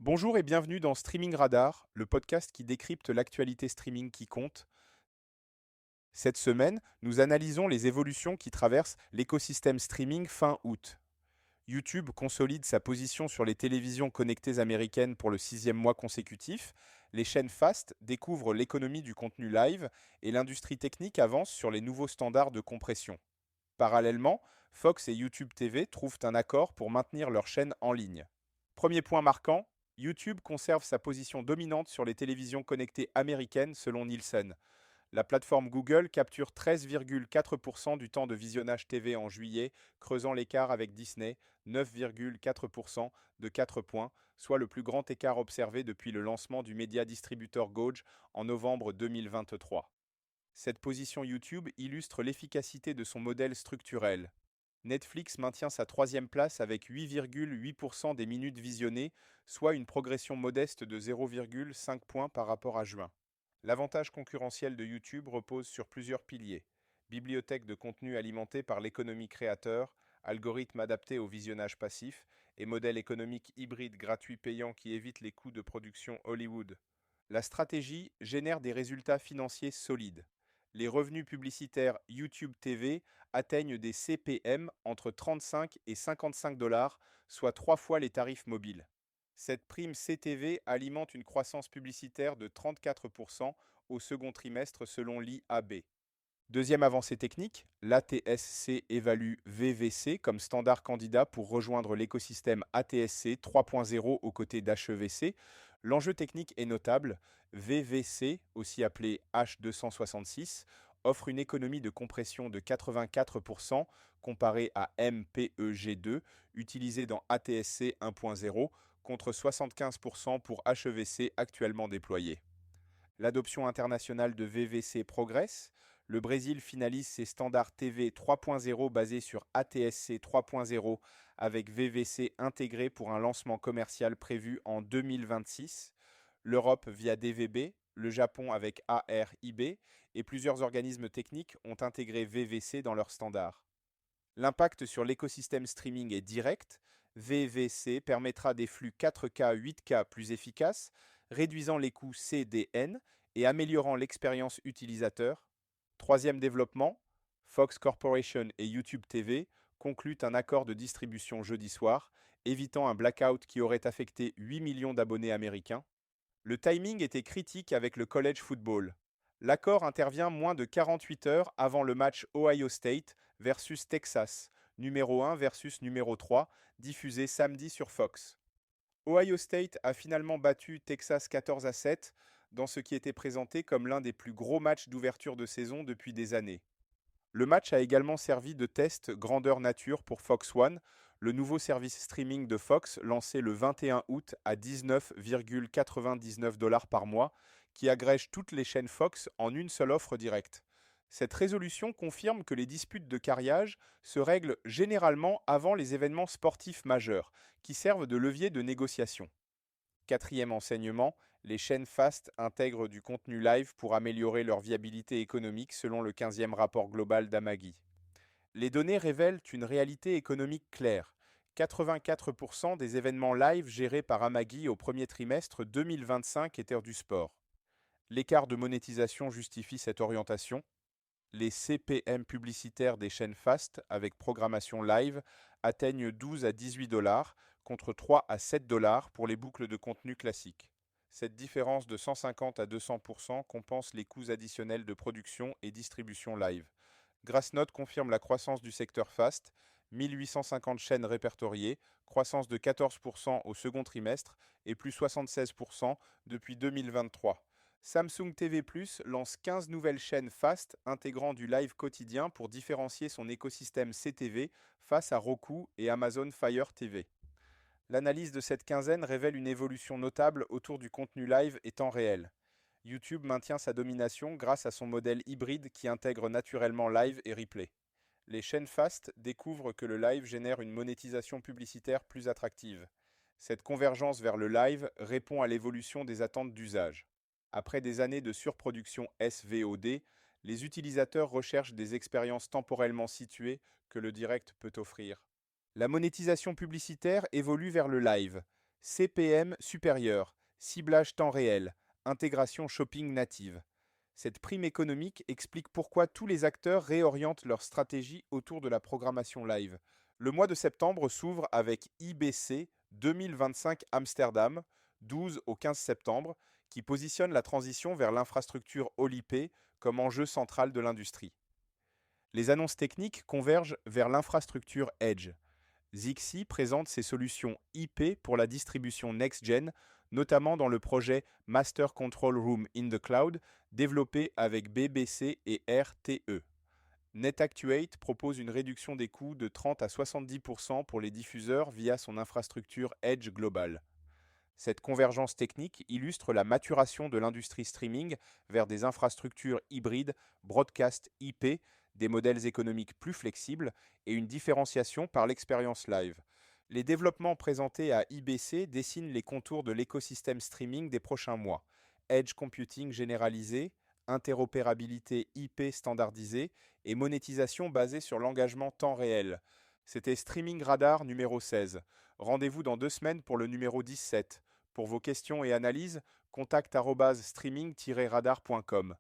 Bonjour et bienvenue dans Streaming Radar, le podcast qui décrypte l'actualité streaming qui compte. Cette semaine, nous analysons les évolutions qui traversent l'écosystème streaming fin août. YouTube consolide sa position sur les télévisions connectées américaines pour le sixième mois consécutif, les chaînes Fast découvrent l'économie du contenu live et l'industrie technique avance sur les nouveaux standards de compression. Parallèlement, Fox et YouTube TV trouvent un accord pour maintenir leur chaîne en ligne. Premier point marquant, YouTube conserve sa position dominante sur les télévisions connectées américaines selon Nielsen. La plateforme Google capture 13,4% du temps de visionnage TV en juillet, creusant l'écart avec Disney, 9,4% de 4 points, soit le plus grand écart observé depuis le lancement du média distributeur Gauge en novembre 2023. Cette position YouTube illustre l'efficacité de son modèle structurel. Netflix maintient sa troisième place avec 8,8% des minutes visionnées, soit une progression modeste de 0,5 points par rapport à juin. L'avantage concurrentiel de YouTube repose sur plusieurs piliers. Bibliothèque de contenu alimentée par l'économie créateur, algorithmes adaptés au visionnage passif et modèle économique hybride gratuit payant qui évite les coûts de production Hollywood. La stratégie génère des résultats financiers solides. Les revenus publicitaires YouTube TV atteignent des CPM entre 35 et 55 dollars, soit 3 fois les tarifs mobiles. Cette prime CTV alimente une croissance publicitaire de 34% au second trimestre selon l'IAB. Deuxième avancée technique, l'ATSC évalue VVC comme standard candidat pour rejoindre l'écosystème ATSC 3.0 aux côtés d'HEVC. L'enjeu technique est notable. VVC, aussi appelé H266, offre une économie de compression de 84% comparée à MPEG2 utilisé dans ATSC 1.0 contre 75% pour HEVC actuellement déployé. L'adoption internationale de VVC progresse. Le Brésil finalise ses standards TV 3.0 basés sur ATSC 3.0 avec VVC intégré pour un lancement commercial prévu en 2026. L'Europe via DVB, le Japon avec ARIB et plusieurs organismes techniques ont intégré VVC dans leurs standards. L'impact sur l'écosystème streaming est direct. VVC permettra des flux 4K 8K plus efficaces, réduisant les coûts CDN et améliorant l'expérience utilisateur. Troisième développement, Fox Corporation et YouTube TV concluent un accord de distribution jeudi soir, évitant un blackout qui aurait affecté 8 millions d'abonnés américains. Le timing était critique avec le college football. L'accord intervient moins de 48 heures avant le match Ohio State versus Texas, numéro 1 versus numéro 3, diffusé samedi sur Fox. Ohio State a finalement battu Texas 14-7 dans ce qui était présenté comme l'un des plus gros matchs d'ouverture de saison depuis des années. Le match a également servi de test grandeur nature pour Fox One, le nouveau service streaming de Fox lancé le 21 août à 19,99 dollars par mois, qui agrège toutes les chaînes Fox en une seule offre directe. Cette résolution confirme que les disputes de carriage se règlent généralement avant les événements sportifs majeurs, qui servent de levier de négociation. Quatrième enseignement, les chaînes Fast intègrent du contenu live pour améliorer leur viabilité économique selon le 15e rapport global d'Amagi. Les données révèlent une réalité économique claire. 84% des événements live gérés par Amagi au premier trimestre 2025 étaient du sport. L'écart de monétisation justifie cette orientation. Les CPM publicitaires des chaînes Fast avec programmation live atteignent 12 à 18 dollars contre 3 à 7 dollars pour les boucles de contenu classiques. Cette différence de 150 à 200% compense les coûts additionnels de production et distribution live. Grassnote confirme la croissance du secteur Fast, 1850 chaînes répertoriées, croissance de 14% au second trimestre et plus 76% depuis 2023. Samsung TV Plus lance 15 nouvelles chaînes Fast intégrant du live quotidien pour différencier son écosystème CTV face à Roku et Amazon Fire TV. L'analyse de cette quinzaine révèle une évolution notable autour du contenu live et temps réel. YouTube maintient sa domination grâce à son modèle hybride qui intègre naturellement live et replay. Les chaînes Fast découvrent que le live génère une monétisation publicitaire plus attractive. Cette convergence vers le live répond à l'évolution des attentes d'usage. Après des années de surproduction SVOD, les utilisateurs recherchent des expériences temporellement situées que le direct peut offrir. La monétisation publicitaire évolue vers le live. CPM supérieur, ciblage temps réel, intégration shopping native. Cette prime économique explique pourquoi tous les acteurs réorientent leur stratégie autour de la programmation live. Le mois de septembre s'ouvre avec IBC 2025 Amsterdam, 12 au 15 septembre, qui positionne la transition vers l'infrastructure All-IP comme enjeu central de l'industrie. Les annonces techniques convergent vers l'infrastructure Edge. Zixi présente ses solutions IP pour la distribution next-gen, notamment dans le projet Master Control Room in the Cloud, développé avec BBC et RTE. NetActuate propose une réduction des coûts de 30 à 70% pour les diffuseurs via son infrastructure Edge globale. Cette convergence technique illustre la maturation de l'industrie streaming vers des infrastructures hybrides broadcast IP, des modèles économiques plus flexibles et une différenciation par l'expérience live. Les développements présentés à IBC dessinent les contours de l'écosystème streaming des prochains mois. Edge computing généralisé, interopérabilité IP standardisée et monétisation basée sur l'engagement temps réel. C'était Streaming Radar numéro 16. Rendez-vous dans 2 semaines pour le numéro 17. Pour vos questions et analyses, contact@streaming-radar.com.